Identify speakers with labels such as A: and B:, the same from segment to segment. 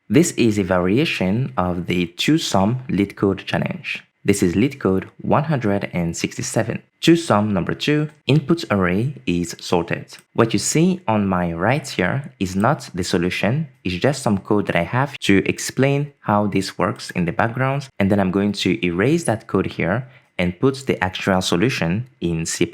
A: This is a variation of the two-sum LeetCode challenge. This is LeetCode 167. Two-sum number 2, input array is sorted. What you see on my right here is not the solution, it's just some code that I have to explain how this works in the background, and then I'm going to erase that code here and put the actual solution in C++.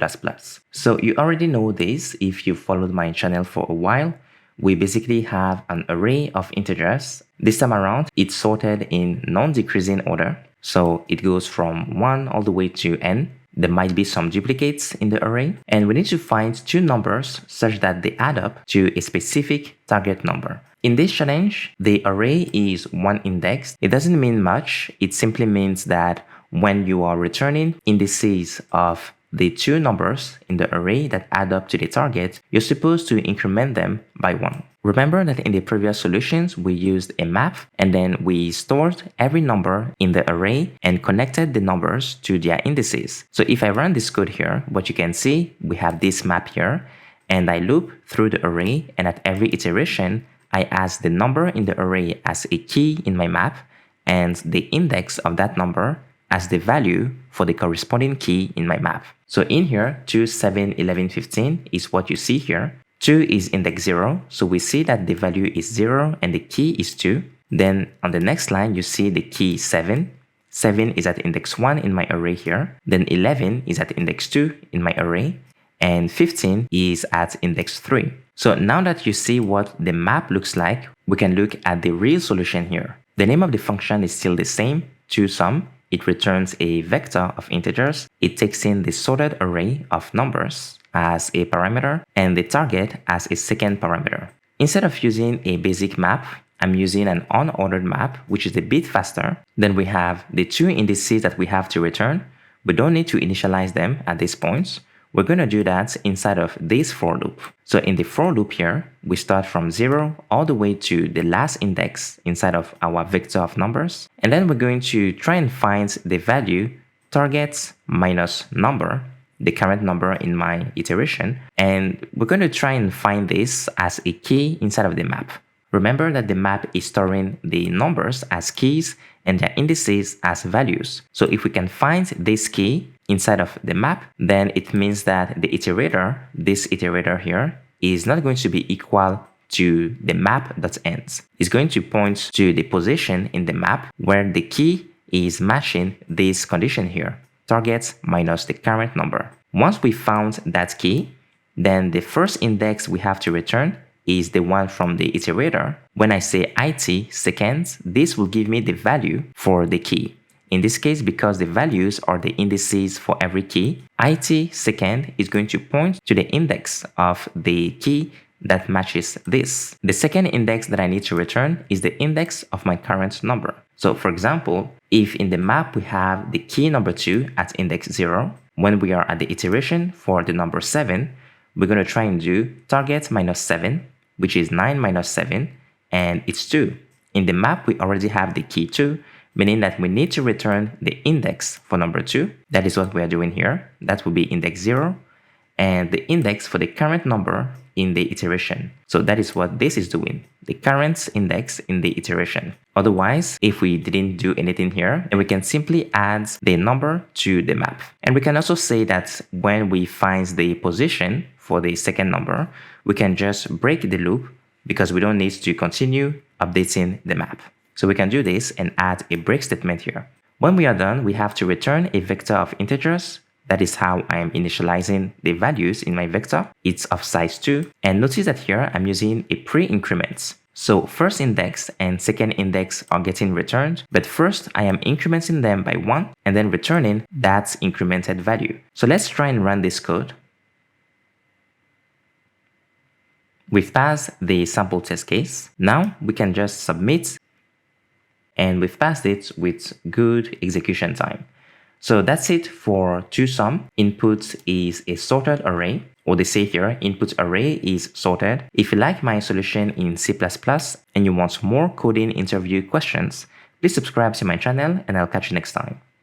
A: So you already know this if you followed my channel for a while. We basically have an array of integers. This time around, it's sorted in non-decreasing order. So it goes from 1 all the way to n. There might be some duplicates in the array. And we need to find two numbers such that they add up to a specific target number. In this challenge, the array is one index. It doesn't mean much. It simply means that when you are returning indices of the two numbers in the array that add up to the target, you're supposed to increment them by 1. Remember that in the previous solutions, we used a map and then we stored every number in the array and connected the numbers to their indices. So if I run this code here, what you can see, we have this map here, and I loop through the array, and at every iteration, I ask the number in the array as a key in my map and the index of that number as the value for the corresponding key in my map. So in here, 2, 7, 11, 15 is what you see here. 2 is index 0, so we see that the value is 0 and the key is 2. Then on the next line, you see the key 7. 7 is at index 1 in my array here. Then 11 is at index 2 in my array. And 15 is at index 3. So now that you see what the map looks like, we can look at the real solution here. The name of the function is still the same, toSum. It returns a vector of integers. It takes in the sorted array of numbers as a parameter and the target as a second parameter. Instead of using a basic map, I'm using an unordered map, which is a bit faster. Then we have the two indices that we have to return. We don't need to initialize them at this point. We're going to do that inside of this for loop. So in the for loop here, we start from 0 all the way to the last index inside of our vector of numbers. And then we're going to try and find the value target minus number, the current number in my iteration. And we're going to try and find this as a key inside of the map. Remember that the map is storing the numbers as keys and their indices as values. So if we can find this key inside of the map, then it means that the iterator, this iterator here, is not going to be equal to the map.ends. It's going to point to the position in the map where the key is matching this condition here, target minus the current number. Once we found that key, then the first index we have to return is the one from the iterator. When I say it seconds, this will give me the value for the key. In this case, because the values are the indices for every key, it second is going to point to the index of the key that matches this. The second index that I need to return is the index of my current number. So for example, if in the map we have the key number 2 at index 0, when we are at the iteration for the number 7, we're going to try and do target minus 7, which is 9 minus 7, and it's 2. In the map, we already have the key 2, meaning that we need to return the index for number 2. That is what we are doing here. That will be index 0, and the index for the current number in the iteration. So that is what this is doing, the current index in the iteration. Otherwise, if we didn't do anything here, then we can simply add the number to the map. And we can also say that when we find the position for the second number, we can just break the loop because we don't need to continue updating the map. So we can do this and add a break statement here. When we are done, we have to return a vector of integers. That is how I am initializing the values in my vector. It's of size 2. And notice that here I'm using a pre-increment. So first index and second index are getting returned, but first I am incrementing them by 1 and then returning that incremented value. So let's try and run this code. We've passed the sample test case. Now we can just submit, and we've passed it with good execution time. So that's it for toSum. Input is a sorted array, or they say here, input array is sorted. If you like my solution in C++ and you want more coding interview questions, please subscribe to my channel and I'll catch you next time.